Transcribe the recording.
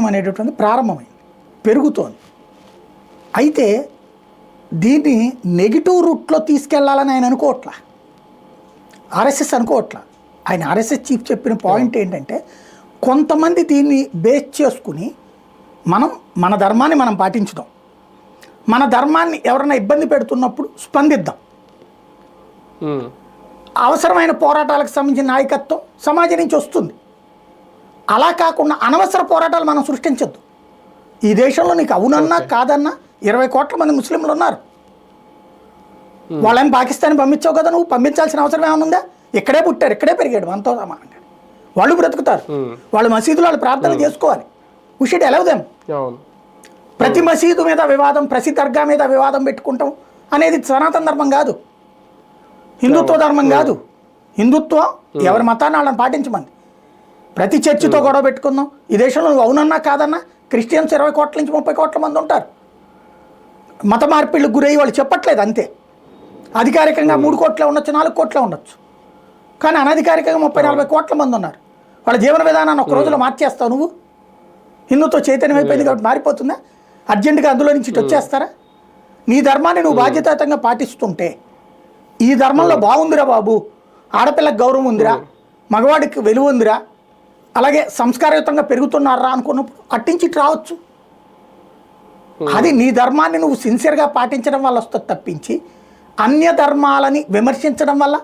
చైతన్యం అనేటటువంటిది ప్రారంభమైంది, పెరుగుతోంది. అయితే దీన్ని నెగిటివ్ రూట్లో తీసుకెళ్లాలని ఆయన అనుకోవట్లా, ఆర్ఎస్ఎస్ అనుకోవట్లా. ఆయన ఆర్ఎస్ఎస్ చీఫ్ చెప్పిన పాయింట్ ఏంటంటే, కొంతమంది దీన్ని బేస్ చేసుకుని మన ధర్మాన్ని మనం పాటించుదాం, మన ధర్మాన్ని ఎవరైనా ఇబ్బంది పెడుతున్నప్పుడు స్పందిద్దాం, అవసరమైన పోరాటాలకు సంబంధించిన నాయకత్వం సమాజం నుంచి వస్తుంది. అలా కాకుండా అనవసర పోరాటాలు మనం సృష్టించద్దు. ఈ దేశంలో నీకు అవునన్నా కాదన్నా 20 కోట్ల మంది ముస్లింలు ఉన్నారు. వాళ్ళని పాకిస్తాన్ పంపించావు కదా, నువ్వు పంపించాల్సిన అవసరం ఏమైనా ఉందా? ఇక్కడే పుట్టారు, ఇక్కడే పెరిగాడు, మనతో సమానంగా. వాళ్ళు బ్రతుకుతారు, వాళ్ళు మసీదులో వాళ్ళు ప్రార్థనలు చేసుకోవాలి. We should allow them. ప్రతి మసీదు మీద వివాదం, ప్రతి దర్గా మీద వివాదం పెట్టుకుంటాం అనేది సనాతన ధర్మం కాదు, హిందుత్వ ధర్మం కాదు. హిందుత్వం ఎవరి మతాన్ని వాళ్ళని పాటించమంది. ప్రతి చర్చితో గొడవ పెట్టుకుందాం. ఈ దేశంలో నువ్వు అవునన్నా కాదన్నా క్రిస్టియన్స్ 20 కోట్ల నుంచి 30 కోట్ల మంది ఉంటారు. మత మార్పిళ్ళకు గురయ్యి వాళ్ళు చెప్పట్లేదు అంతే. అధికారికంగా 3 కోట్లే ఉండొచ్చు, 4 కోట్లే ఉండొచ్చు, కానీ అనధికారికంగా 30-40 కోట్ల మంది ఉన్నారు. వాళ్ళ జీవన విధానాన్ని ఒక రోజులో మార్చేస్తావు నువ్వు. హిందుత్వ చైతన్యం అయిపోయింది కాబట్టి మారిపోతుందా? అర్జెంటుగా అందులో నుంచి వచ్చేస్తారా? నీ ధర్మాన్ని నువ్వు బాధ్యతాయుతంగా పాటిస్తుంటే, ఈ ధర్మంలో బాగుందిరా బాబు, ఆడపిల్లకి గౌరవం ఉందిరా, మగవాడికి విలువ ఉందిరా, అలాగే సంస్కారయుతంగా పెరుగుతున్నారా అనుకున్నప్పుడు అట్టించి రావచ్చు. అది నీ ధర్మాన్ని నువ్వు సిన్సియర్గా పాటించడం వల్ల వస్తుంది తప్పించి అన్య ధర్మాలని విమర్శించడం వల్ల